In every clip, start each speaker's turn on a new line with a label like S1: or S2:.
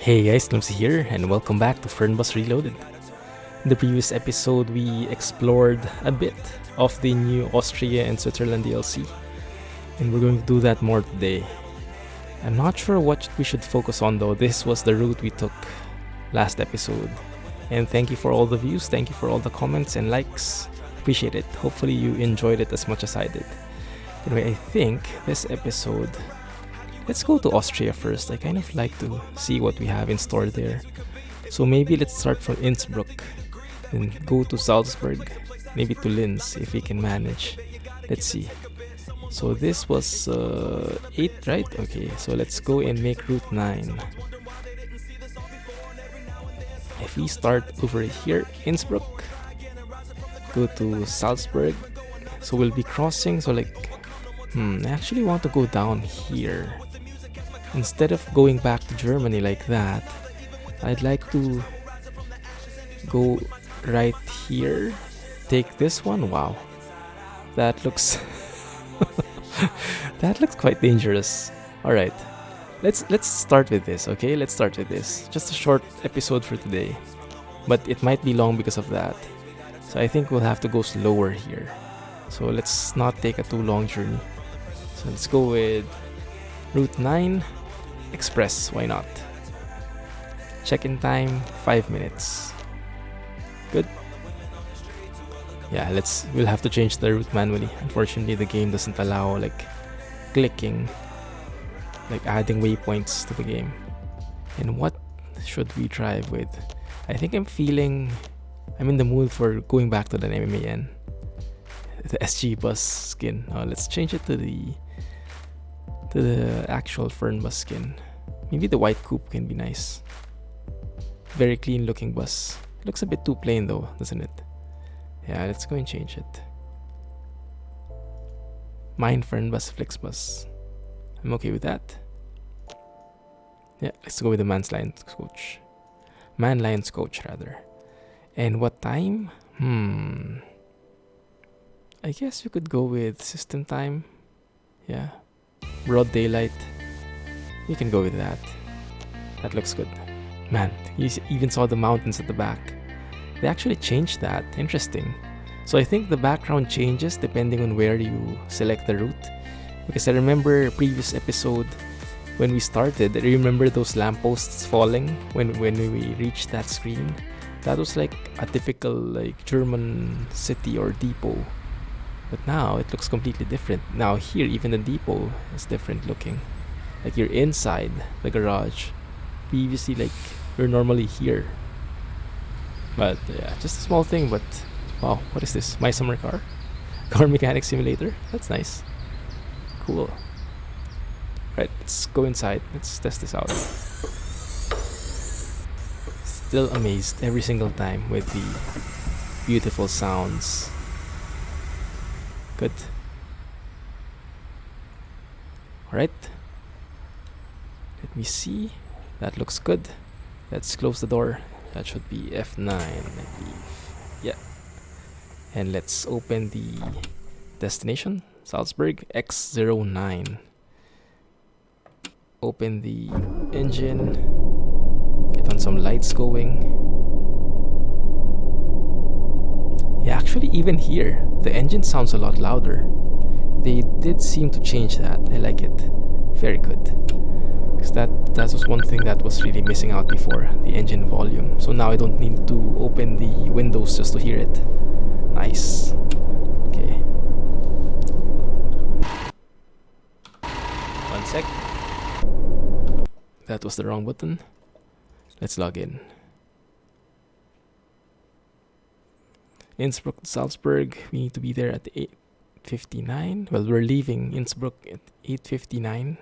S1: Hey guys, Clumsy here, and welcome back to Fernbus Reloaded. In the previous episode, we explored a bit of the new Austria and Switzerland DLC, and we're going to do that more today. I'm not sure what we should focus on though. This was the route we took last episode. And thank you for all the views, thank you for all the comments and likes. Appreciate it. Hopefully you enjoyed it as much as I did. Anyway, I think this episode, let's go to Austria first. I kind of like to see what we have in store there. So maybe let's start from Innsbruck and go to Salzburg, maybe to Linz if we can manage. Let's see. So this was 8, right? Okay, so let's go and make route 9. If we start over here, Innsbruck, go to Salzburg. So we'll be crossing, so like, I actually want to go down here. Instead of going back to Germany like that, I'd like to go right here. Take this one. Wow, that looks that looks quite dangerous. All right, let's start with this. Okay, let's start with this. Just a short episode for today, but it might be long because of that. So I think we'll have to go slower here. So let's not take a too long journey. So let's go with route 9. Express, why not? Check-in time 5 minutes. Good. Yeah, we'll have to change the route manually. Unfortunately, the game doesn't allow like clicking, like adding waypoints to the game. And what should we drive with? I think I'm in the mood for going back to the MAN, the SG bus skin. Let's change it to the actual Fernbus skin. Maybe the white coupe can be nice. Very clean looking bus. Looks a bit too plain though, doesn't it? Yeah, let's go and change it. Mine Fernbus FlixBus. I'm okay with that. Yeah, let's go with the Man's Lions Coach. Man Lions Coach rather. And what time? I guess we could go with system time. Yeah. Broad daylight. You can go with that. That looks good. Man, you even saw the mountains at the back. They actually changed that. Interesting. So I think the background changes depending on where you select the route. Because I remember previous episode when we started, I remember those lampposts falling when we reached that screen. That was like a typical like German city or depot. But now it looks completely different. Now here, even the depot is different looking. Like you're inside the garage. Previously, like you're normally here. But yeah, just a small thing. But wow, what is this? My summer car? Car mechanic simulator? That's nice. Cool. Right, let's go inside. Let's test this out. Still amazed every single time with the beautiful sounds. Good. Alright. Let me see. That looks good. Let's close the door. That should be F9, I believe. Yeah. And let's open the destination. Salzburg X09. Open the engine. Get on some lights going. Yeah, actually even here, the engine sounds a lot louder. They did seem to change that. I like it. Very good. Because that was one thing that was really missing out before, the engine volume. So now I don't need to open the windows just to hear it. Nice. Okay. One sec. That was the wrong button. Let's log in. Innsbruck to Salzburg, we need to be there at 8:59. Well, we're leaving Innsbruck at 8:59.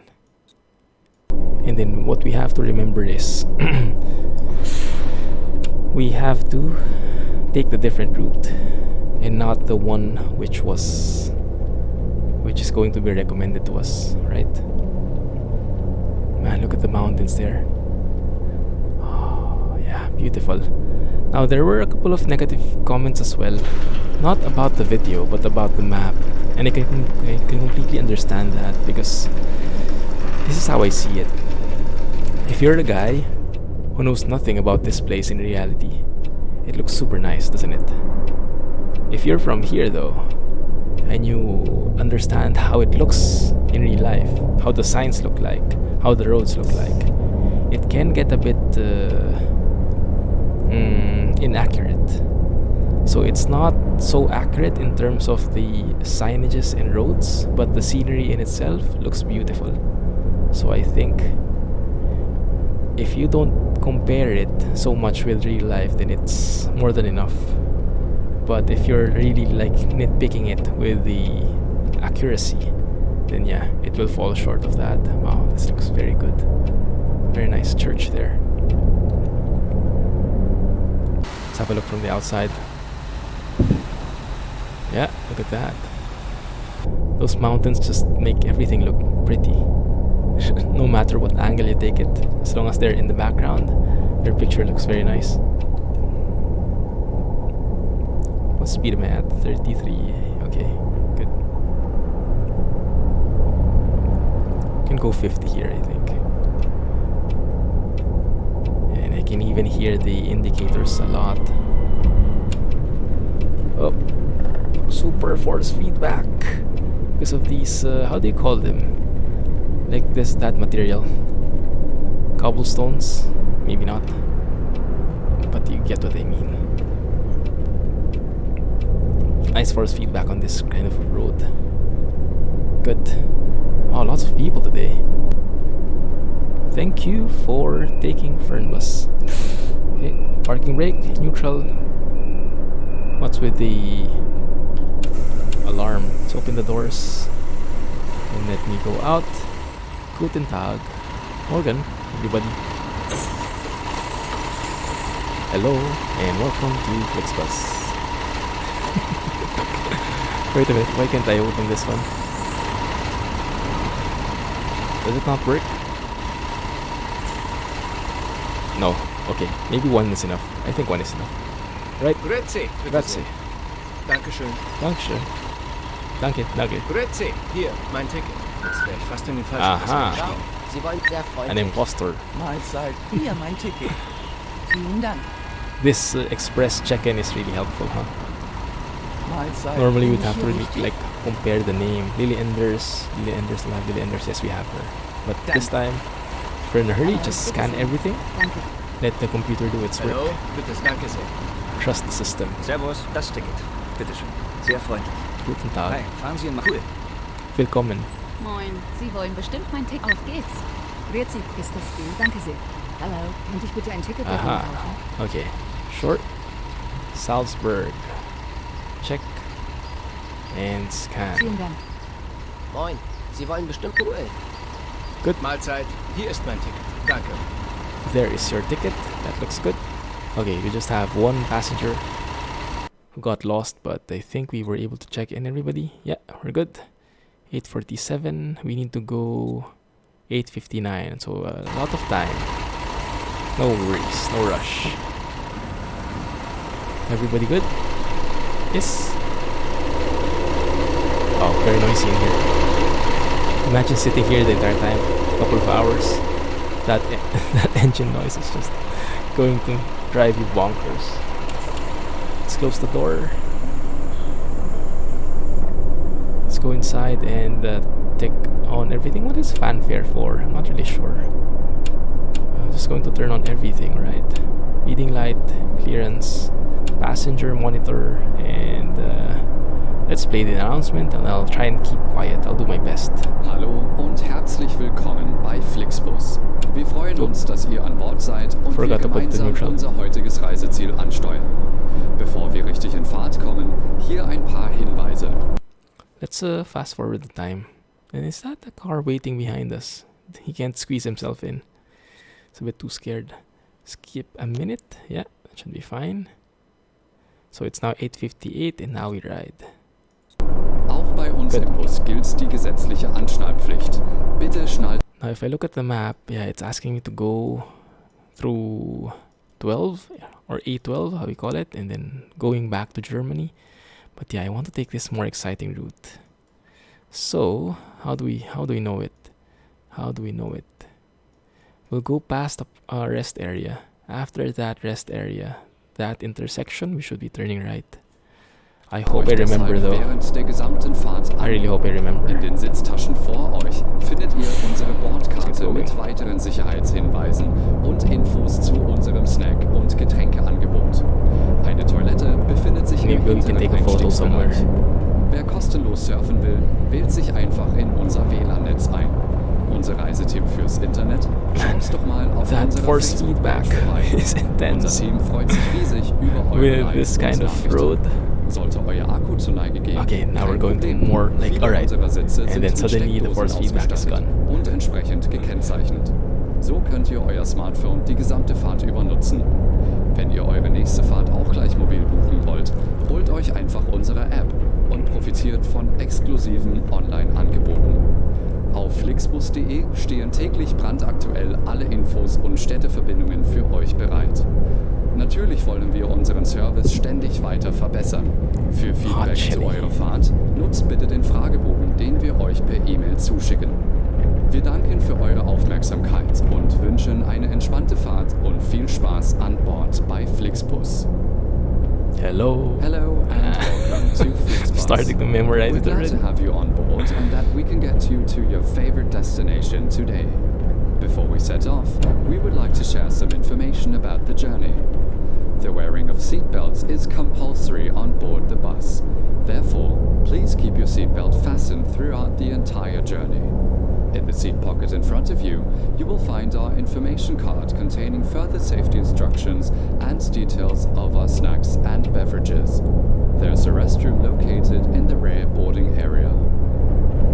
S1: And then what we have to remember is we have to take the different route and not the one which is going to be recommended to us, right? Man, look at the mountains there. Oh, yeah, beautiful. Now, there were a couple of negative comments as well. Not about the video, but about the map. And I can completely understand that because this is how I see it. If you're the guy who knows nothing about this place in reality. It looks super nice, doesn't it? If you're from here though, and you understand how it looks in real life, how the signs look like, how the roads look like, it can get a bit inaccurate. So it's not so accurate in terms of the signages and roads, but the scenery in itself looks beautiful. So I think if you don't compare it so much with real life, then it's more than enough. But if you're really like nitpicking it with the accuracy, then yeah, it will fall short of that. Wow, this looks very good. Very nice church there. Let's have a look from the outside. Yeah, look at that. Those mountains just make everything look pretty. No matter what angle you take it, as long as they're in the background, their picture looks very nice. What speed am I at? 33. Okay, good. Can go 50 here, I think. And I can even hear the indicators a lot. Oh, super force feedback because of these. How do you call them? Like that material. Cobblestones? Maybe not. But you get what I mean. Nice force feedback on this kind of road. Good. Wow, lots of people today. Thank you for taking Fernbus. Okay, parking brake, neutral. What's with the alarm? Let's open the doors and let me go out. Guten Tag. Morgen, everybody. Hello and welcome to FlixBus. Wait a minute, why can't I open this one? Does it not work? No. Okay, maybe one is enough. I think one is enough. Right?
S2: Grüezi.
S1: Grazie.
S2: Dankeschön.
S1: Dankeschön. Danke, danke.
S2: Grüezi. Hier, mein Ticket. Jetzt wäre ich fast in den falschen
S1: Aha.
S2: Pass eingestiegen.
S3: Sie wollen sehr freundlich.
S1: An impostor.
S3: Mahlzeit. Hier, mein Ticket. Vielen Dank.
S1: This express check-in is really helpful, huh?
S3: Mahlzeit.
S1: Normally
S3: Bin
S1: we'd
S3: ich
S1: have to
S3: hier
S1: really,
S3: richtig?
S1: like compare the name. Lily Enders. Lily Enders, Lily Enders. Yes, we have her. But this time, if we're in a hurry, just scan everything.
S3: Danke.
S1: Let the computer do its
S2: Hallo,
S1: work.
S2: bitte, danke sehr.
S1: Trust the system.
S4: Servus, das Ticket. Bitteschön. Sehr freundlich.
S1: Guten Tag.
S4: Hi, fahren Sie in Cool.
S1: Willkommen.
S5: Moin, Sie wollen bestimmt mein Ticket. Auf geht's. Grüezi, ist das viel. Danke sehr. Hallo, könnte ich bitte ein Ticket bei Ihnen
S1: Aha.
S5: kaufen?
S1: Okay. Short. Salzburg. Check. And scan.
S5: Vielen Dank.
S3: Moin. Sie wollen bestimmt Ruhe.
S2: Mahlzeit. Hier ist mein Ticket. Danke.
S1: There is your ticket. That looks good. Okay, we just have one passenger who got lost, but I think we were able to check in everybody. Yeah, we're good. 8:47. We need to go 8:59. So a lot of time. No worries, no rush. Everybody good? Yes. Oh, very noisy in here. Imagine sitting here the entire time, couple of hours. That that engine noise is just going to drive you bonkers. Let's close the door. Let's go inside and take on everything. What is fanfare for? I'm not really sure. I'm just going to turn on everything, right? Leading light, clearance, passenger monitor, and let's play the announcement and I'll try and keep quiet. I'll do my best.
S6: Hallo und herzlich willkommen bei FlixBus. Wir freuen uns, dass ihr an Bord seid und wir gemeinsam unser heutiges Reiseziel ansteuern. Bevor wir richtig in Fahrt kommen, hier ein paar Hinweise.
S1: Let's fast forward the time. And is that the car waiting behind us? He can't squeeze himself in. It's a bit too scared. Skip a minute. Yeah, that should be fine. So it's now 8:58 and now we ride.
S6: Auch bei uns im Bus gilt die gesetzliche Anschnallpflicht. Bitte schnallt.
S1: Now if I look at the map, yeah, it's asking me to go through 12 or A12, how we call it, and then going back to Germany. But yeah, I want to take this more exciting route. So how do we know it? How do we know it? we'll go past the rest area. After that rest area, that intersection, we should be turning right. I hope I remember though. I really hope I remember.
S6: In den Sitztaschen vor euch findet ihr unsere Bordkarte mit weiteren Sicherheitshinweisen und Infos zu unserem Snack- und Getränkeangebot. Eine Toilette befindet sich im hinteren Einstiegsbereich. Wer kostenlos surfen will, wählt sich einfach in unser WLAN-Netz ein. Unser Reiseteam fürs Internet? Schaut doch mal auf
S1: That
S6: unserer
S1: force feedback is
S6: Unser
S1: intense
S6: Team freut sich riesig über eure
S1: with this
S6: Likes
S1: kind
S6: und
S1: of
S6: Nachrichten.
S1: road.
S6: Sollte euer Akku zu Neige gehen.
S1: Okay, now
S6: kein
S1: we're going to
S6: Problem.
S1: more like,
S6: Viele
S1: alright.
S6: unserer Sitze
S1: And
S6: sind
S1: then
S6: mit
S1: suddenly the force
S6: Steckdosen
S1: feedback is
S6: ausgestattet
S1: gone.
S6: und entsprechend gekennzeichnet. So könnt ihr euer Smartphone die gesamte Fahrt über nutzen. Wenn ihr eure nächste Fahrt auch gleich mobil buchen wollt, holt euch einfach unsere App und profitiert von exklusiven Online-Angeboten. Auf flixbus.de stehen täglich brandaktuell alle Infos und Städteverbindungen für euch bereit. Natürlich wollen wir unseren Service ständig weiter verbessern. Für Feedback zu eurer Fahrt nutzt bitte den Fragebogen, den wir euch per E-Mail zuschicken. Wir danken für eure Aufmerksamkeit und wünschen eine entspannte Fahrt und viel Spaß an Bord bei FlixBus.
S1: Hello.
S6: Hello and welcome to FlixBus.
S1: Starting to memorize
S6: We're
S1: it
S6: glad
S1: already.
S6: to have you on board and that we can get you to your favorite destination today. Before we set off, we would like to share some information about the journey. The wearing of seatbelts is compulsory on board the bus. Therefore, please keep your seatbelt fastened throughout the entire journey. In the seat pocket in front of you, you will find our information card containing further safety instructions and details of our snacks and beverages. There's a restroom located in the rear boarding area.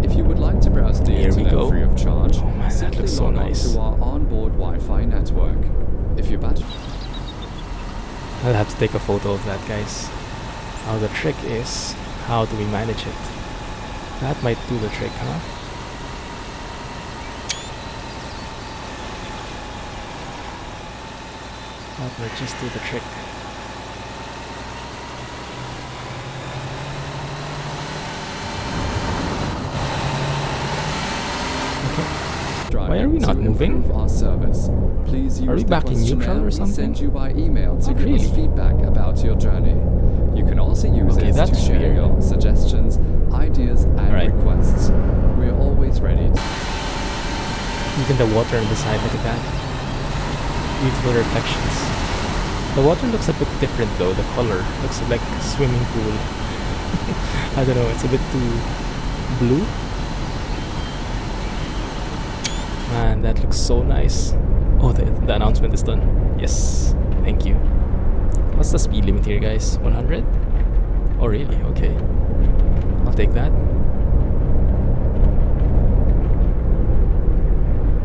S6: If you would like to browse the
S1: Here we
S6: internet
S1: go.
S6: free of charge,
S1: Oh man, that
S6: simply
S1: looks so
S6: log
S1: nice.
S6: on to our onboard Wi-Fi network. If your battery
S1: I'll have to take a photo of that, guys. Now the trick is, how do we manage it? That might do the trick, huh? That might just do the trick. Why are we not
S6: to
S1: moving?
S6: improve our service. Please use
S1: Are we
S6: the
S1: back in neutral
S6: questionnaire
S1: or
S6: we
S1: something?
S6: send you by email to
S1: Oh,
S6: give us
S1: really?
S6: feedback about your journey. You can also use
S1: Okay,
S6: it to
S1: that's
S6: share
S1: weird.
S6: your suggestions, ideas, and
S1: Right.
S6: requests. We are always ready to
S1: Even the water on the side, look at that. Beautiful reflections. The water looks a bit different though, the color looks like a swimming pool. I don't know, it's a bit too blue. Man, that looks so nice. Oh, the announcement is done. Yes, thank you. What's the speed limit here, guys? 100? Oh, really? Okay. I'll take that.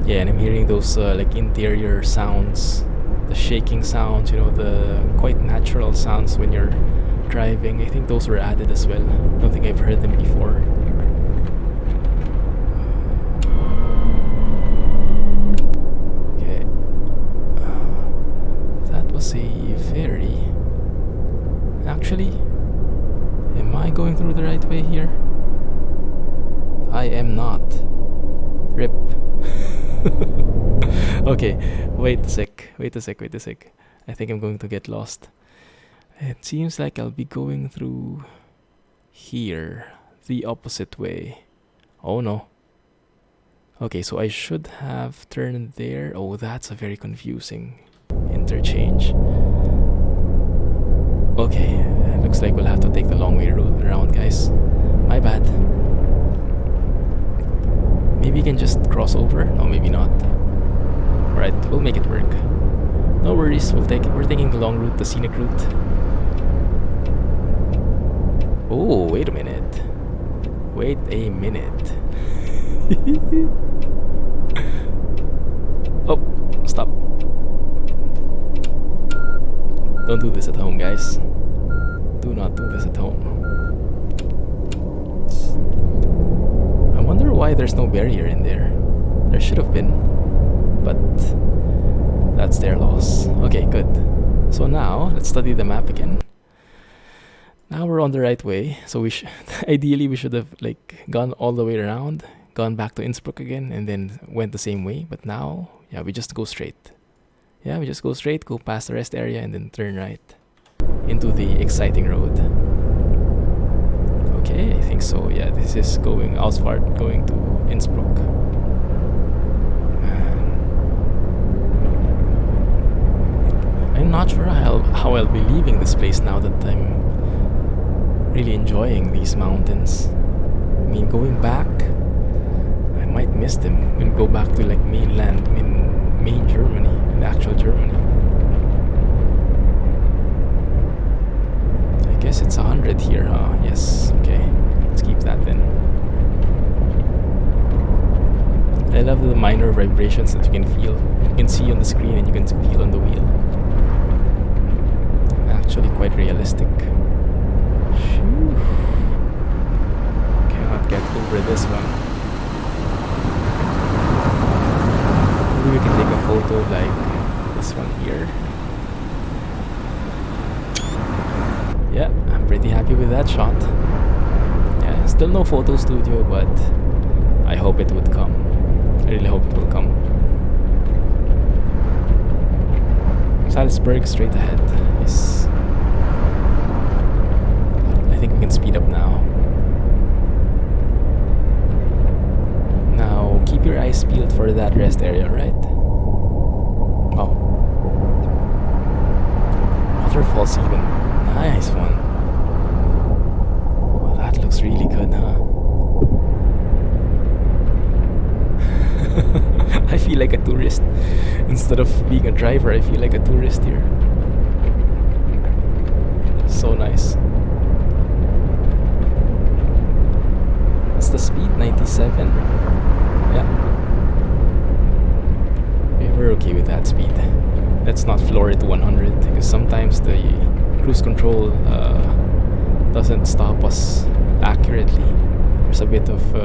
S1: Yeah, and I'm hearing those like interior sounds, the shaking sounds, you know, the quite natural sounds when you're driving. I think those were added as well. Don't think I've heard them before. Okay. That was a ferry. Actually, am I going through the right way here? I am not. Rip. Okay, wait a sec. I think I'm going to get lost. It seems like I'll be going through here, the opposite way. Oh no. Okay, so I should have turned there. Oh, that's a very confusing interchange. Okay, looks like we'll have to take the long way around, guys. My bad. Maybe you can just cross over? No, maybe not. Alright, we'll make it work. No worries, we're taking the long route, the scenic route. Oh, wait a minute. Wait a minute. Oh, stop. Don't do this at home, guys. Do not do this at home. I wonder why there's no barrier in there. There should have been, but that's their loss. Okay, good. So now, let's study the map again. Now we're on the right way, so ideally we should have like gone all the way around, gone back to Innsbruck again and then went the same way. But now, yeah, we just go straight. Yeah, we just go straight, go past the rest area, and then turn right into the exciting road. Okay, I think so. Yeah, this is going Ausfahrt, going to Innsbruck. I'm not sure how I'll be leaving this place now that I'm really enjoying these mountains. I mean, going back, I might miss them. We'll go back to like mainland, main Germany, in the actual Germany. I guess it's 100 here, huh? Yes, okay. Let's keep that then. I love the minor vibrations that you can feel. You can see on the screen and you can feel on the wheel. Actually quite realistic. Phew. Cannot get over this one. Maybe we can take a photo like this one here. Yeah, I'm pretty happy with that shot. Yeah, still no photo studio, but I hope it would come. I really hope it will come. Salzburg straight ahead. Yes. I think we can speed up now. Now, keep your eyes peeled for that rest area, right? Oh. Waterfalls even. Nice one. Well, that looks really good, huh? I feel like a tourist. Instead of being a driver, I feel like a tourist here. So nice. What's the speed? 97? Yeah. Okay, we're okay with that speed. Let's not floor it to 100 because sometimes the cruise control doesn't stop us accurately. There's a bit of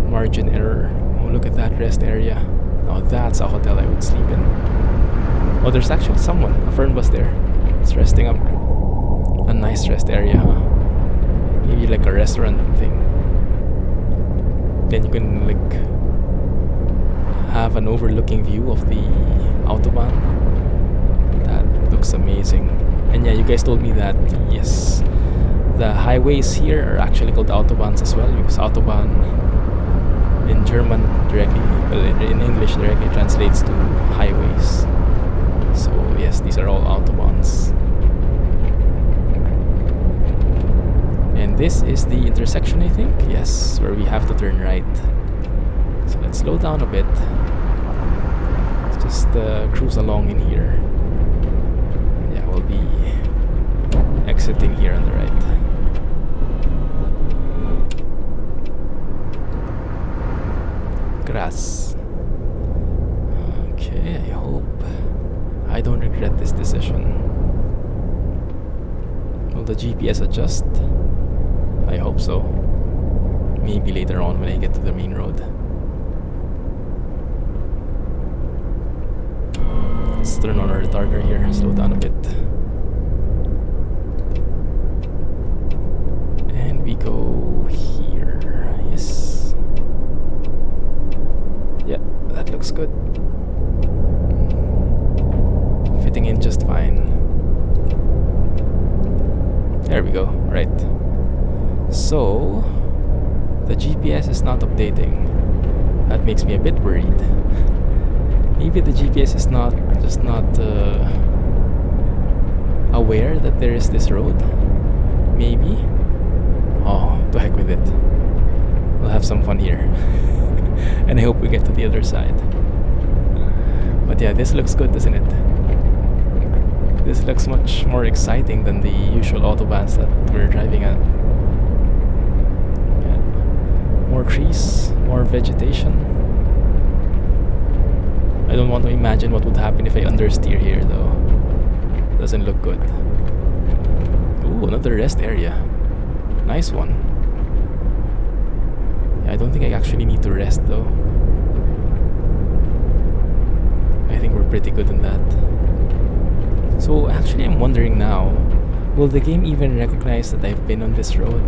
S1: margin error. Oh, look at that rest area. Oh, that's a hotel I would sleep in. Oh, there's actually someone, a Fernbus there. It's resting up. A nice rest area, huh? Maybe like a restaurant thing. Then you can like have an overlooking view of the Autobahn. That looks amazing. And yeah, you guys told me that, yes, the highways here are actually called Autobahns as well, because Autobahn in German directly, well, in English directly translates to highways. So yes, these are all Autobahns. And this is the intersection, I think. Yes, where we have to turn right. So let's slow down a bit. Let's just cruise along in here. Yeah, we'll be exiting here on the right. Grass. Okay, I hope I don't regret this decision. Will the GPS adjust? I hope so. Maybe later on when I get to the main road. Let's turn on our retarder here, slow down a bit. And we go here. Yes. Yeah, that looks good. Fitting in just fine. There we go, right. So, the GPS is not updating. That makes me a bit worried. Maybe the GPS is not aware that there is this road. Maybe. Oh, to heck with it. We'll have some fun here. And I hope we get to the other side. But yeah, this looks good, doesn't it? This looks much more exciting than the usual autobahns that we're driving at. Yeah. More trees, more vegetation. I don't want to imagine what would happen if I understeer here though. Doesn't look good. Ooh, another rest area. Nice one. Yeah, I don't think I actually need to rest though. I think we're pretty good in that. So actually I'm wondering now, will the game even recognize that I've been on this road?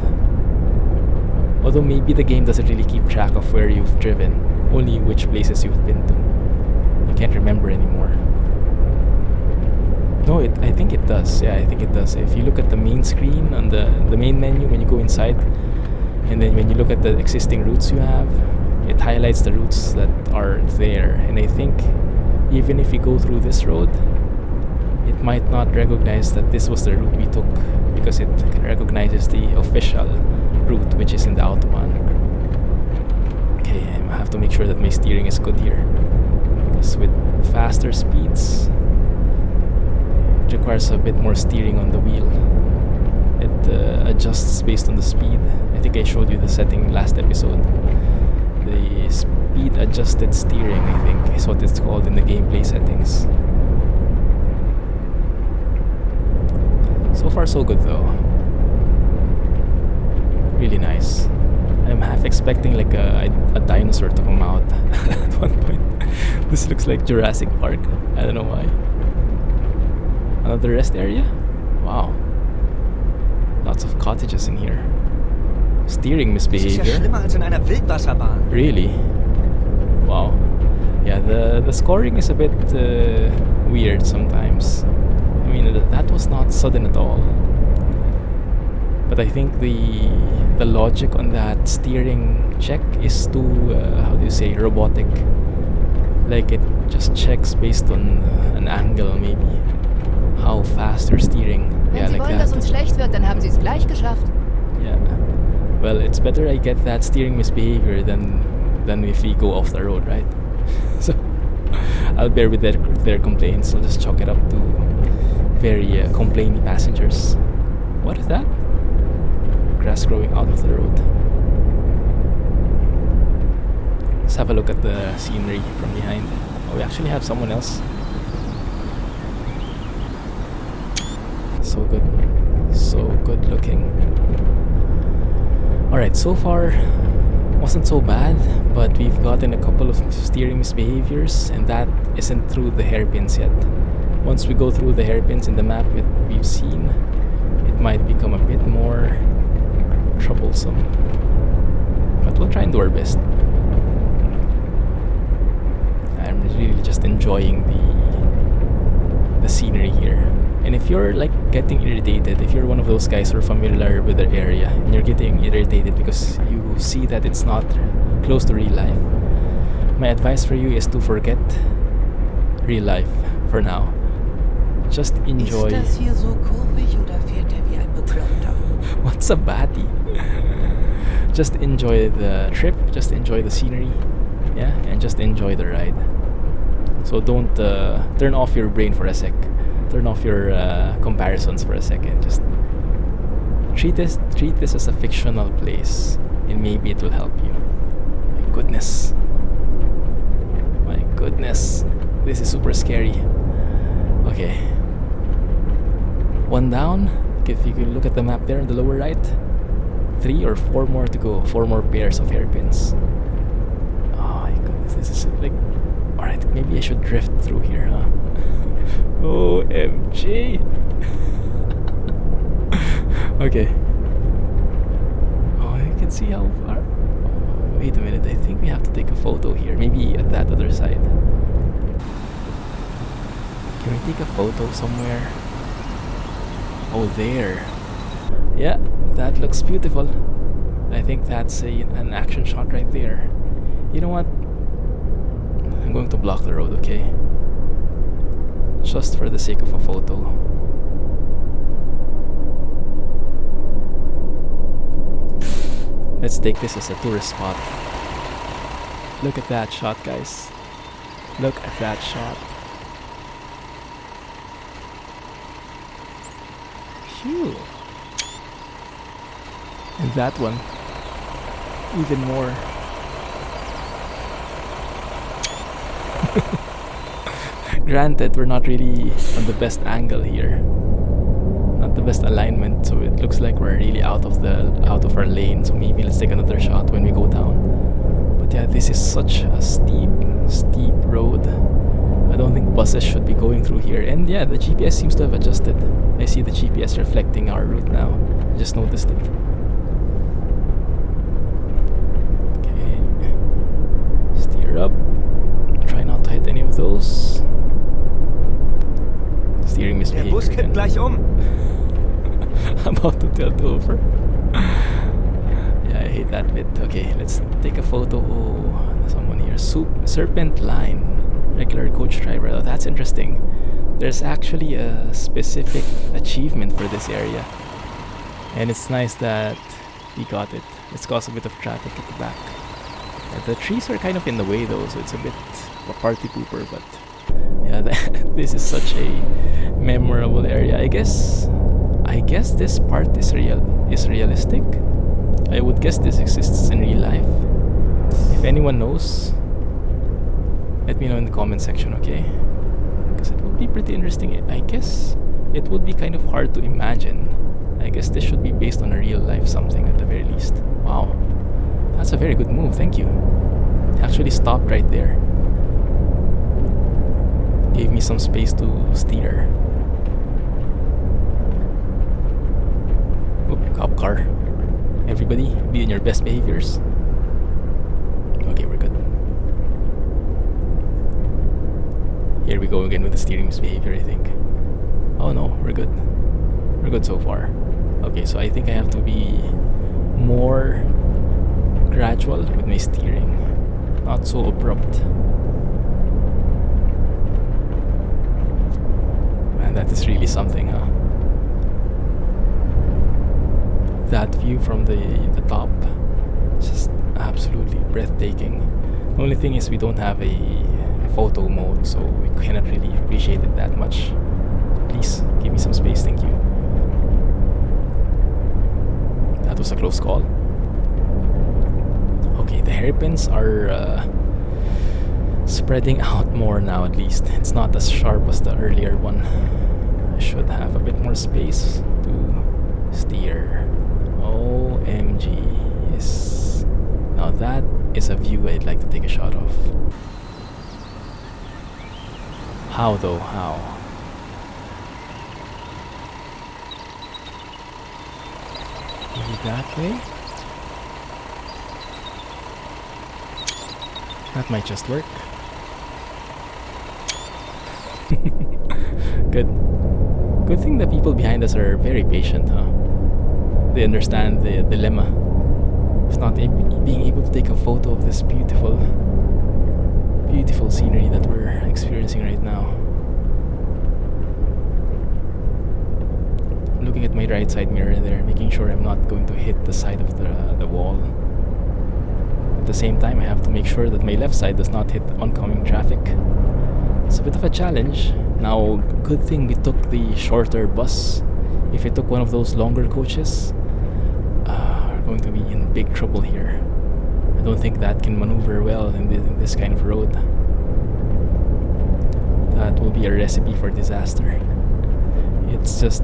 S1: Although maybe the game doesn't really keep track of where you've driven, only which places you've been to. I can't remember anymore. No, I think it does. Yeah, I think it does. If you look at the main screen on the main menu when you go inside, and then when you look at the existing routes you have, it highlights the routes that are there. And I think even if you go through this road, it might not recognize that this was the route we took, because it recognizes the official route, which is in the Autobahn. Okay, I have to make sure that my steering is good here, because with faster speeds, it requires a bit more steering on the wheel. It adjusts based on the speed. I think I showed you the setting last episode. The speed adjusted steering, I think, is what it's called in the gameplay settings. So far so good though. Really nice. I'm half expecting like a dinosaur to come out at one point. This looks like Jurassic Park. I don't know why. Another rest area? Wow. Lots of cottages in here. Steering
S4: Das ist ja
S1: misbehavior.
S4: schlimmer als in einer Wildwasserbahn.
S1: Really? Wow. Yeah, the scoring is a bit weird sometimes. I mean, that was not sudden at all. But I think the logic on that steering check is too, how do you say, robotic. Like it just checks based on an angle maybe. How fast you're steering.
S5: Wenn
S1: Yeah,
S5: Sie
S1: like
S5: wollen, dass
S1: that.
S5: uns schlecht wird, dann haben Sie es gleich geschafft.
S1: Yeah. Well, it's better I get that steering misbehavior than if we go off the road, right? So I'll bear with their complaints. I'll just chalk it up to very complainy passengers. What is that? Grass growing out of the road. Let's have a look at the scenery from behind. Oh, we actually have someone else. So good. So good looking. Alright, so far wasn't so bad, but we've gotten a couple of steering misbehaviors, and that isn't through the hairpins yet. Once we go through the hairpins in the map that we've seen, it might become a bit more troublesome. But we'll try and do our best. I'm really just enjoying the scenery here. And if you're like getting irritated, if you're one of those guys who are familiar with the area and you're getting irritated because you see that it's not close to real life, my advice for you is to forget real life for now. Just enjoy.
S3: Ist das hier so kurvig oder fährt er wie ein Bekloppter?
S1: What's a baddie? Just enjoy the trip, just enjoy the scenery, yeah, and just enjoy the ride. So don't turn off your brain for a sec. Turn off your comparisons for a second. Just treat this as a fictional place, and maybe it will help you. My goodness. My goodness. This is super scary. Okay. One down. If you can look at the map there on the lower right. 3 or 4 more to go. 4 more pairs of hairpins. Oh my goodness. This is like... Alright, maybe I should drift through here, huh? OMG. Okay. Oh, you can see how far. Oh, wait a minute, I think we have to take a photo here. Maybe at that other side. Can we take a photo somewhere? Oh, there. Yeah, that looks beautiful. I think that's an action shot right there. You know what? I'm going to block the road, okay? Just for the sake of a photo. Let's take this as a tourist spot. Look at that shot, guys. Look at that shot. Phew. And that one. Even more. Granted, we're not really on the best angle here. Not the best alignment, so it looks like we're really out of our lane. So maybe let's take another shot when we go down. But yeah, this is such a steep road. I don't think buses should be going through here. And yeah, the GPS seems to have adjusted. I see the GPS reflecting our route now. I just noticed it. Gear up. Try not to hit any of those. Steering
S4: Der Bus
S1: misbehavior
S4: kippt
S1: again.
S4: gleich um.
S1: About to tilt over. Yeah, I hate that bit. Okay, let's take a photo. Oh, there's someone here. Serpentine. Regular coach driver. Oh, that's interesting. There's actually a specific achievement for this area. And it's nice that we got it. It's caused a bit of traffic at the back. The trees are kind of in the way though, so it's a bit of a party pooper, but yeah, this is such a memorable area. I guess this part is realistic. I would guess this exists in real life. If anyone knows, let me know in the comment section, okay? Because it would be pretty interesting. I guess it would be kind of hard to imagine. I guess this should be based on a real life something at the very least. Wow, that's a very good move, thank you. It actually stopped right there. Gave me some space to steer. Oh, cop car. Everybody, be in your best behaviors. Okay, we're good. Here we go again with the steering misbehavior, I think. Oh no, we're good. We're good so far. Okay, so I think I have to be more gradual with my steering. Not so abrupt. Man, that is really something, huh? That view from the top, just absolutely breathtaking. The only thing is we don't have a photo mode, so we cannot really appreciate it that much. Please give me some space, thank you. That was a close call. Okay, the hairpins are spreading out more now, at least. It's not as sharp as the earlier one. I should have a bit more space to steer. OMG. Yes. Now that is a view I'd like to take a shot of. How though? How? Maybe that way? That might just work. Good. Good thing the people behind us are very patient, huh? They understand the dilemma of not being able to take a photo of this beautiful scenery that we're experiencing right now. I'm looking at my right side mirror there, making sure I'm not going to hit the side of the wall. At the same time, I have to make sure that my left side does not hit oncoming traffic. It's a bit of a challenge. Now, good thing we took the shorter bus. If we took one of those longer coaches, we're going to be in big trouble here. I don't think that can maneuver well in this kind of road. That will be a recipe for disaster. It's just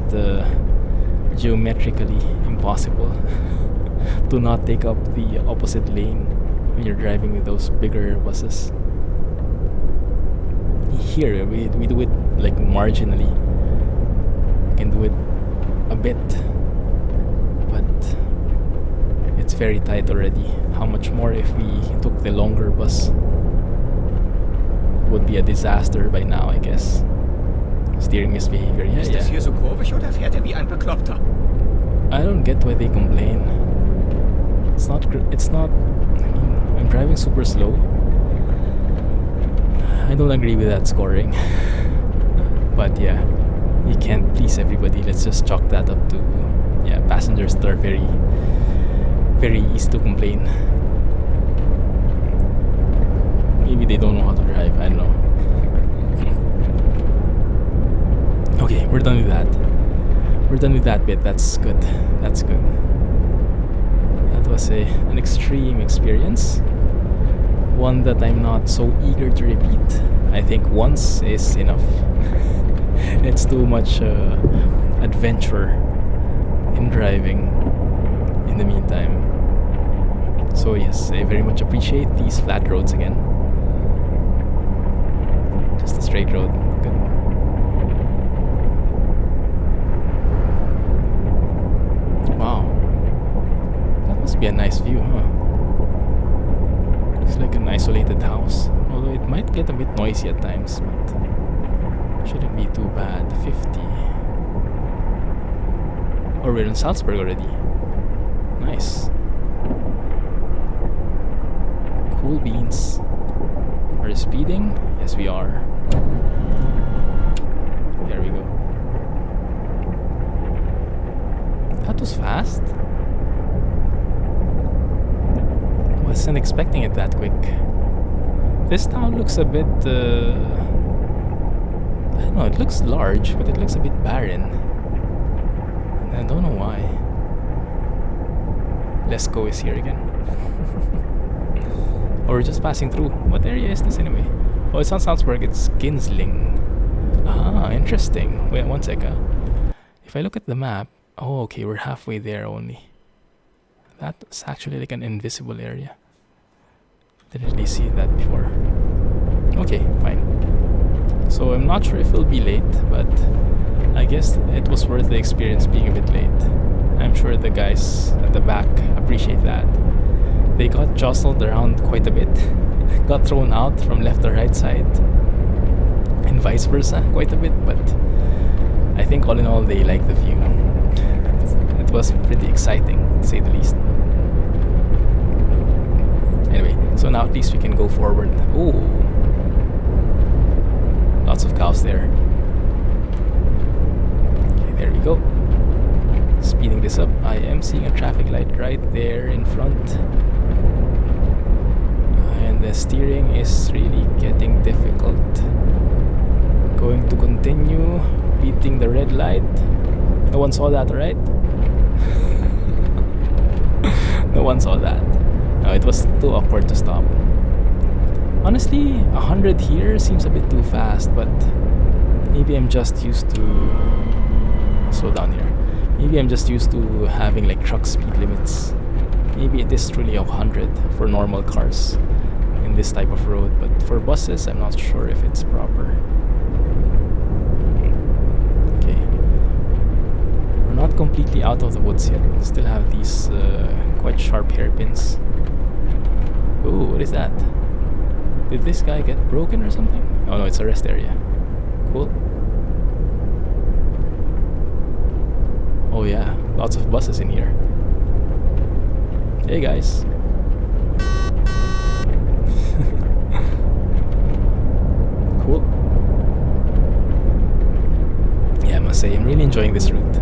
S1: geometrically impossible to not take up the opposite lane when you're driving with those bigger buses. Here we do it like marginally. We can do it a bit, but it's very tight already. How much more if we took the longer bus? Would be a disaster by now, I guess. Steering misbehavior,
S2: Ist das hier so kurvig oder fährt er wie ein Bekloppter?
S1: I don't get why they complain. It's not, I mean, I'm driving super slow. I don't agree with that scoring. But yeah, you can't please everybody. Let's just chalk that up to, yeah, passengers that are very, very easy to complain. Maybe they don't know how to drive, I don't know. Okay, we're done with that. We're done with that bit. That's good. That's good. That was an extreme experience. One that I'm not so eager to repeat. I think once is enough. It's too much adventure in driving in the meantime. So yes, I very much appreciate these flat roads again. Just a straight road. Good. Wow. That must be a nice view, huh? Looks like an isolated house, although it might get a bit noisy at times, but shouldn't be too bad. 50. Oh, we're in Salzburg already. Nice. Cool beans. Are we speeding? Yes, we are. There we go. That was fast. Wasn't expecting it that quick. This town looks a bit, I don't know, it looks large, but it looks a bit barren. And I don't know why. Let's go is here again. Or we're just passing through. What area is this anyway? Oh, it's not Salzburg, it's Ginsling. Ah, interesting. Wait, one second. If I look at the map, oh, okay, we're halfway there only. That's actually like an invisible area. Didn't really see that before. Okay, fine. So I'm not sure if we'll be late, but I guess it was worth the experience being a bit late. I'm sure the guys at the back appreciate that. They got jostled around quite a bit. Got thrown out from left or right side. And vice versa quite a bit, but I think all in all they like the view. It was pretty exciting, to say the least. Anyway, so now at least we can go forward. Oh, lots of cows there. Okay, there we go. Speeding this up. I am seeing a traffic light right there in front. And the steering is really getting difficult. Going to continue beating the red light. No one saw that, right? No one saw that. No, it was too awkward to stop. Honestly, 100 here seems a bit too fast, but maybe I'm just used to... Slow down here. Maybe I'm just used to having like truck speed limits. Maybe it is truly 100 for normal cars in this type of road, but for buses, I'm not sure if it's proper. Okay. We're not completely out of the woods yet. Still have these quite sharp hairpins. Ooh, what is that? Did this guy get broken or something? Oh no, it's a rest area. Cool. Oh yeah, lots of buses in here. Hey guys. Cool. Yeah, I must say, I'm really enjoying this route.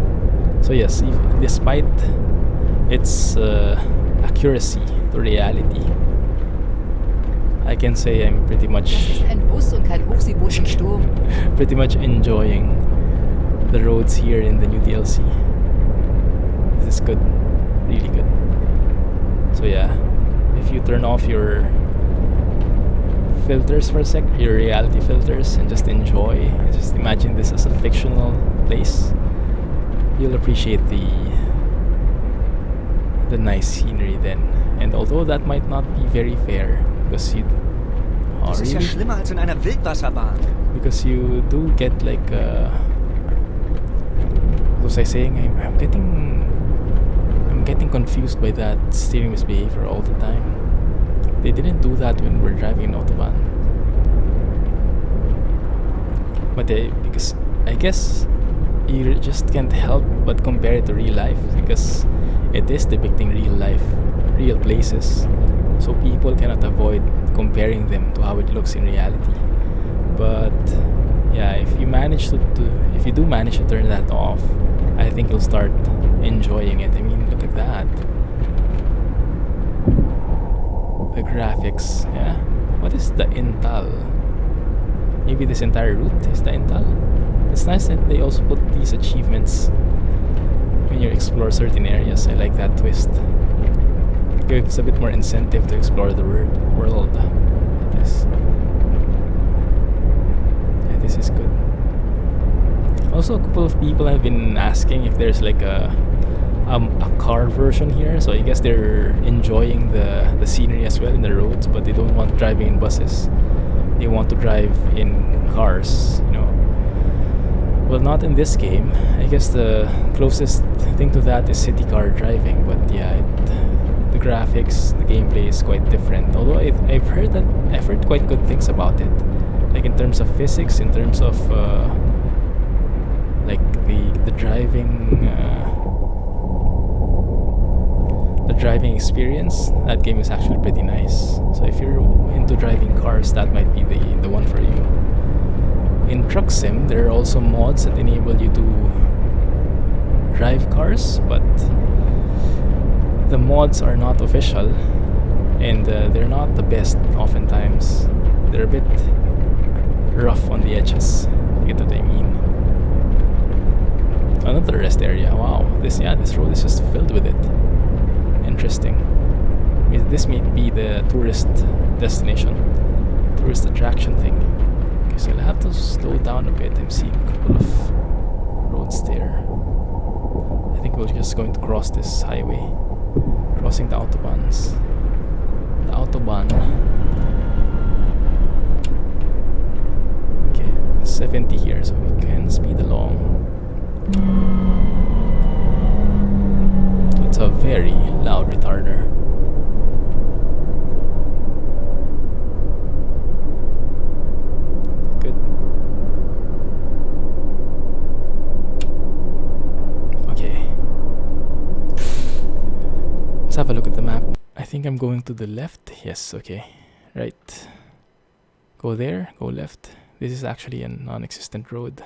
S1: So yes, despite its accuracy to reality, I can say I'm pretty much pretty much enjoying the roads here in the new DLC. This is good, really good. So yeah, if you turn off your filters for a sec, your reality filters, and just enjoy, just imagine this as a fictional place, you'll appreciate the nice scenery then. And although that might not be very fair, because you
S4: Das ist ja schlimmer als in einer Wildwasserbahn.
S1: Because you do get like what was I saying? I'm getting confused by that steering misbehavior all the time. They didn't do that when we're driving an Autobahn. But because I guess you just can't help but compare it to real life, because it is depicting real life, real places. So people cannot avoid comparing them to how it looks in reality. But yeah, if you do manage to turn that off, I think you'll start enjoying it. I mean, look at that. The graphics, yeah. What is the Intal? Maybe this entire route is the Intal. It's nice that they also put these achievements when you explore certain areas. I like that twist. Gives a bit more incentive to explore the world. Yeah, this is good. Also, a couple of people have been asking if there's like a car version here. So I guess they're enjoying the scenery as well in the roads, but they don't want driving in buses. They want to drive in cars, you know. Well, not in this game. I guess the closest thing to that is city car driving, but yeah, the graphics, the gameplay is quite different. Although I've heard quite good things about it, like in terms of physics, in terms of like the driving experience. That game is actually pretty nice. So if you're into driving cars, that might be the one for you. In Truck Sim, there are also mods that enable you to drive cars, but the mods are not official, and they're not the best oftentimes. They're a bit rough on the edges, you get what I mean. Another rest area. Wow, this road is just filled with it. Interesting. This may be the tourist destination, tourist attraction thing. Okay, so I'll have to slow down a bit. I'm seeing a couple of roads there. I think we're just going to cross this highway, crossing the Autobahns. The Autobahn. Okay, 70 here, so we can speed along. It's a very loud retarder. Good. Okay. Let's have a look at the map. I think I'm going to the left. Yes, okay. Right. Go there, go left. This is actually a non-existent road.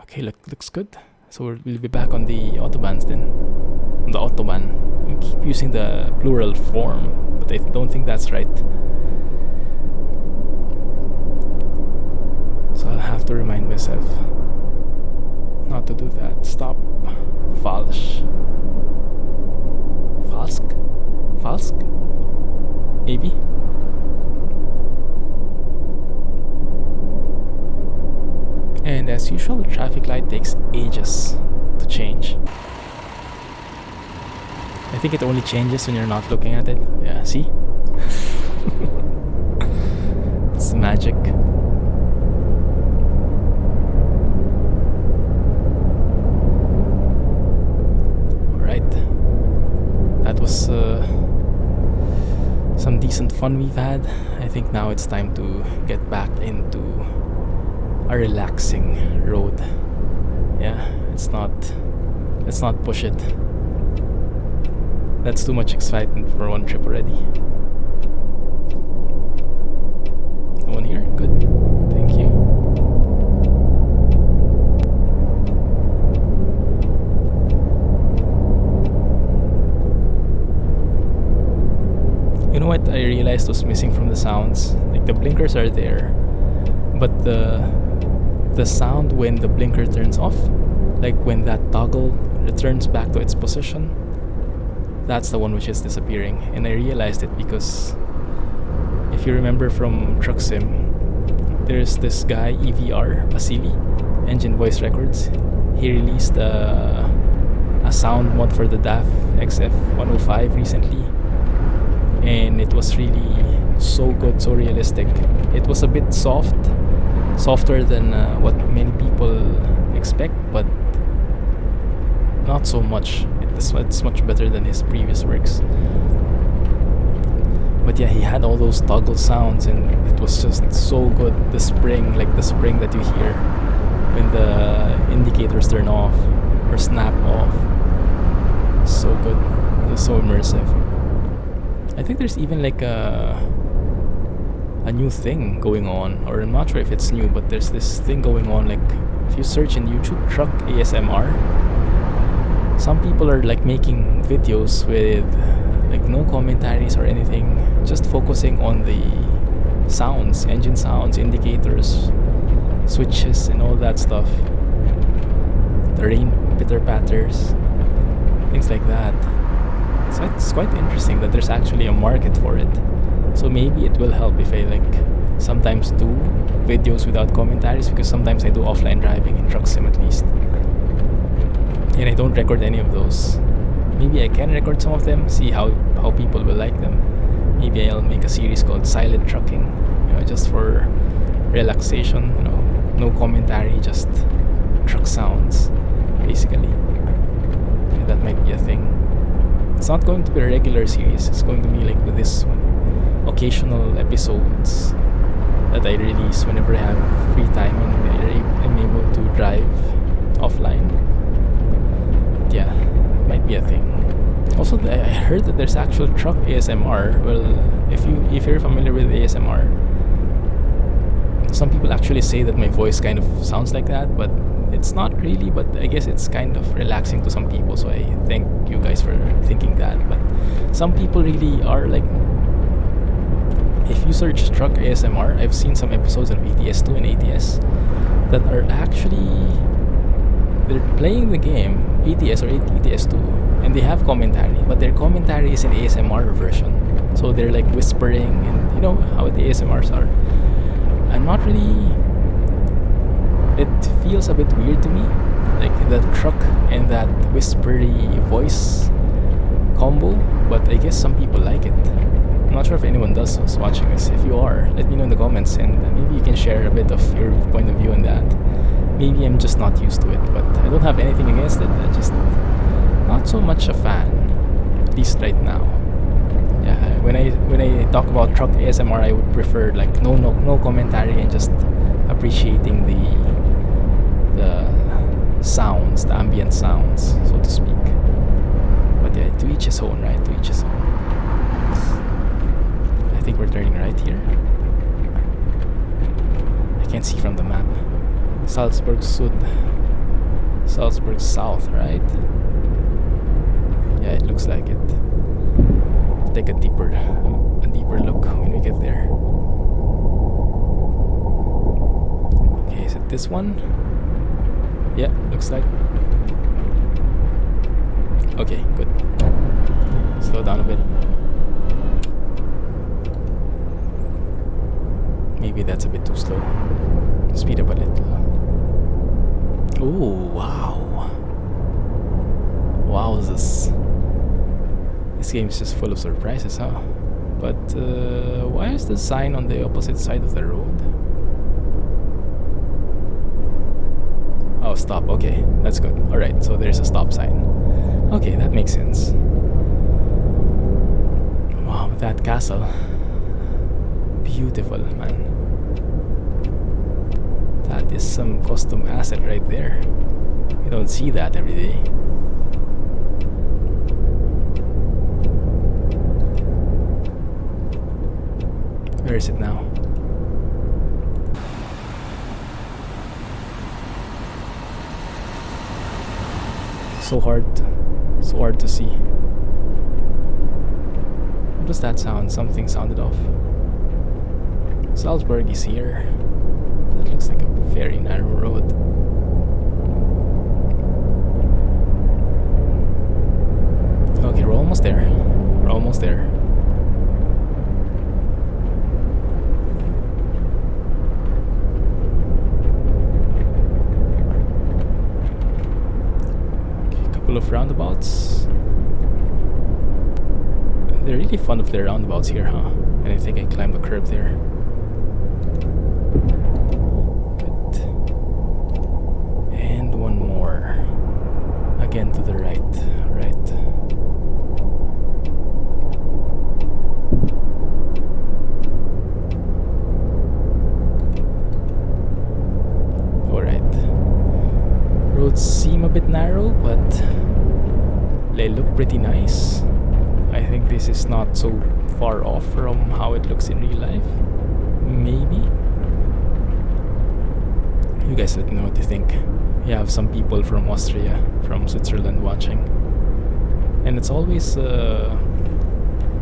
S1: Okay, looks good. So we'll be back on the Autobahns then. On the Autobahn. I keep using the plural form, but I don't think that's right. So I'll have to remind myself not to do that. Stop. Falsch. Falsk? Maybe? And as usual, the traffic light takes ages to change. I think it only changes when you're not looking at it. Yeah, see? It's magic. Alright. That was some decent fun we've had. I think now it's time to get back into a relaxing road. Yeah, let's not push it. That's too much excitement for one trip already. No one here? Good. Thank you. You know what I realized was missing from the sounds? Like the blinkers are there, but the sound when the blinker turns off, like when that toggle returns back to its position, that's the one which is disappearing. And I realized it because if you remember from Truck Sim, there's this guy EVR Vasily, Engine Voice Records. He released a sound mod for the DAF XF105 recently, and it was really so good, so realistic. It was a bit softer than what many people expect, but not so much. It's much better than his previous works. But yeah, he had all those toggle sounds, and it was just so good. The spring, like the spring that you hear when the indicators turn off or snap off. So good. It was so immersive. I think there's even like a new thing going on, or I'm not sure if it's new, but there's this thing going on. Like if you search in YouTube truck ASMR, some people are like making videos with like no commentaries or anything, just focusing on the sounds, engine sounds, indicators, switches, and all that stuff. The rain pitter patters, things like that. So it's quite interesting that there's actually a market for it. So maybe it will help if I like sometimes do videos without commentaries, because sometimes I do offline driving in Truck Sim at least, and I don't record any of those. Maybe I can record some of them, see how people will like them. Maybe I'll make a series called Silent Trucking, just for relaxation, no commentary, just truck sounds, basically. Yeah, that might be a thing. it's not going to be a regular series. It's going to be like with this occasional episodes that I release whenever I have free time and I'm able to drive offline. But yeah, it might be a thing. Also, I heard that there's actual truck ASMR. Well, if you're familiar with ASMR, some people actually say that my voice kind of sounds like that, but it's not really. But I guess it's kind of relaxing to some people, so I thank you guys for thinking that. But some people really are like, if you search truck ASMR, I've seen some episodes of ETS2 and ATS that are actually, they're playing the game ETS or ETS2 and they have commentary, but their commentary is an ASMR version. So they're like whispering, and you know how the ASMRs are. I'm not really, it feels a bit weird to me, like that truck and that whispery voice combo, but I guess some people like it. I'm not sure if anyone does who's watching this. If you are, let me know in the comments, and maybe you can share a bit of your point of view on that. Maybe I'm just not used to it, but I don't have anything against it. I just not so much a fan, at least right now. Yeah, when I talk about truck ASMR, I would prefer like no commentary and just appreciating the sounds, the ambient sounds, so to speak. But yeah, to each his own, right? To each his own. I think we're turning right here. I can't see from the map. Salzburg Sud. Salzburg South, right? Yeah, it looks like it. Take a deeper look when we get there. Okay, is it this one? Yeah, looks like. Okay, good. Slow down a bit. Maybe that's a bit too slow. Speed up a little. Oh, wow. Wowzers. This game is just full of surprises, huh? But why is the sign on the opposite side of the road? Oh, stop. Okay, that's good. Alright, so there's a stop sign. Okay, that makes sense. Wow, that castle. Beautiful, man. That is some custom asset right there. You don't see that every day. Where is it now? So hard to see. What does that sound? Something sounded off. Salzburg is here. That looks like a very narrow road. Okay, we're almost there. We're almost there. Okay, a couple of roundabouts. They're really fun of their roundabouts here, huh? And I think I climbed the curb there. Good. And one more. Again to the right. Right. Alright. Roads seem a bit narrow, but they look pretty nice. I think this is not so far off from how it looks in real life. Maybe. You guys let me know what you think. We have some people from Austria, from Switzerland watching. And it's always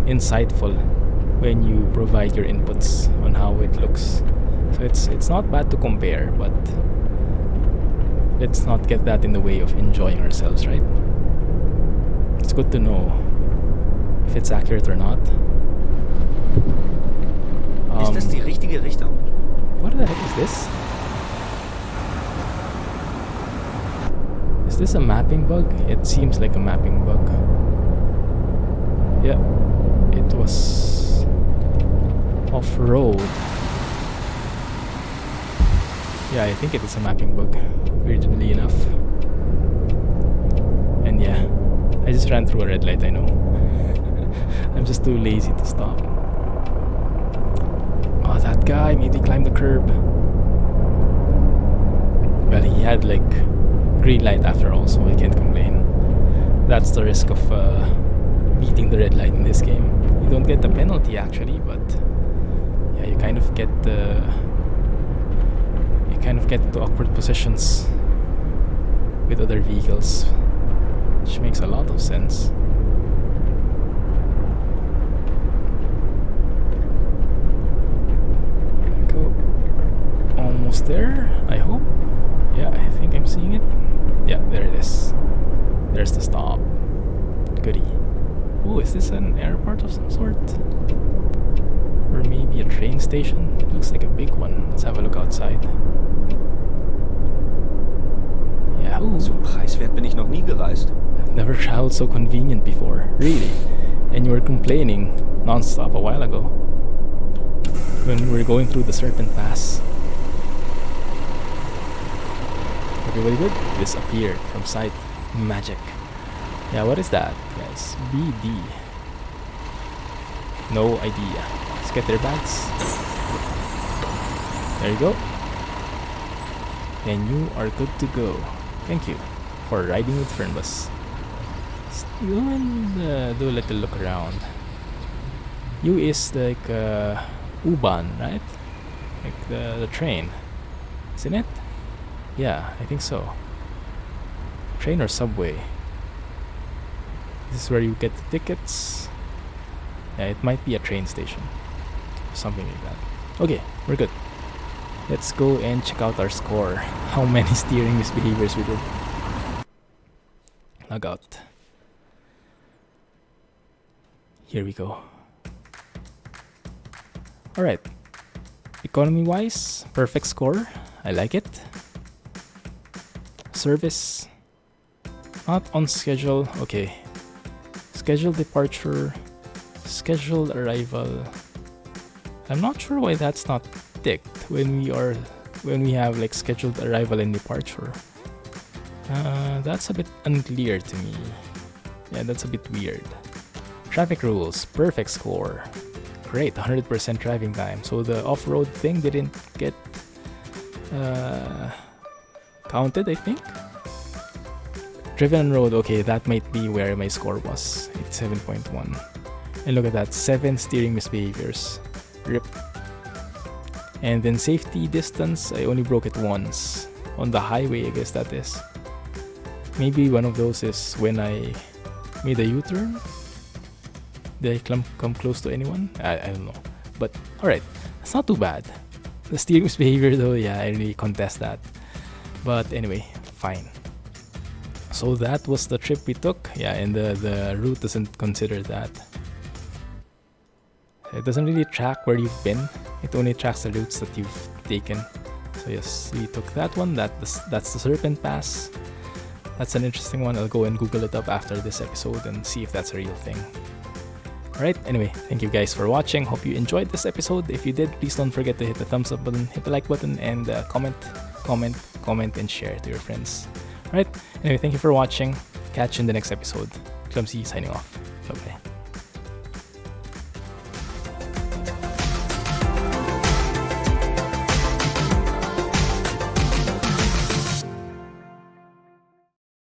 S1: insightful when you provide your inputs on how it looks. So it's not bad to compare, but let's not get that in the way of enjoying ourselves, right? It's good to know if it's accurate or not.
S4: Ist das die richtige Richtung?
S1: What the heck is this? Is this a mapping bug? It seems like a mapping bug. Yeah, it was off-road. Yeah, I think it is a mapping bug, weirdly enough. And yeah, I just ran through a red light, I know. I'm just too lazy to stop. Oh, that guy made me climb the curb. Well, he had like green light after all, so I can't complain. That's the risk of beating the red light in this game. You don't get the penalty actually, but yeah, you kind of get into awkward positions with other vehicles, which makes a lot of sense. Go almost there, I hope. Yeah, I think I'm seeing it. Yeah, there it is. There's the stop. Goodie. Oh, is this an airport of some sort? Or maybe a train station? It looks like a big one. Let's have a look outside. Yeah, ooh.
S4: So preiswert bin ich noch nie gereist.
S1: I've never traveled so convenient before. Really? And you were complaining non-stop a while ago when we were going through the Serpent Pass. Everybody good? Disappeared from sight. Magic. Yeah, what is that, guys? BD. No idea. Let's get their bags. There you go. And you are good to go. Thank you for riding with Fernbus. Let's go and do a little look around. U is like U-Bahn, right? Like the train. Isn't it? Yeah, I think so. Train or subway? This is where you get the tickets. Yeah, it might be a train station. Something like that. Okay, we're good. Let's go and check out our score. How many steering misbehaviors we did. Log out. Here we go. Alright. Economy wise, perfect score. I like it. Service, not on schedule. Okay. Scheduled departure, scheduled arrival. I'm not sure why that's not ticked when we have like scheduled arrival and departure. That's a bit unclear to me. Yeah, that's a bit weird. Traffic rules, perfect score. Great, 100% driving time. So the off-road thing didn't get counted, I think. Driven on road, okay, that might be where my score was. It's 7.1. And look at that, 7 steering misbehaviors. Rip. And then safety distance, I only broke it once. On the highway, I guess that is. Maybe one of those is when I made a U-turn. Did I come close to anyone? I don't know. But alright, it's not too bad. The steering misbehavior though, yeah, I really contest that. But anyway, fine. So that was the trip we took. Yeah, and the route doesn't consider that. It doesn't really track where you've been. It only tracks the routes that you've taken. So yes, we took that one. That's the Serpent Pass. That's an interesting one. I'll go and Google it up after this episode and see if that's a real thing. Alright, anyway, thank you guys for watching. Hope you enjoyed this episode. If you did, please don't forget to hit the thumbs up button, hit the like button, and comment, and share to your friends. Alright, anyway, thank you for watching. Catch you in the next episode. Clumsy signing off.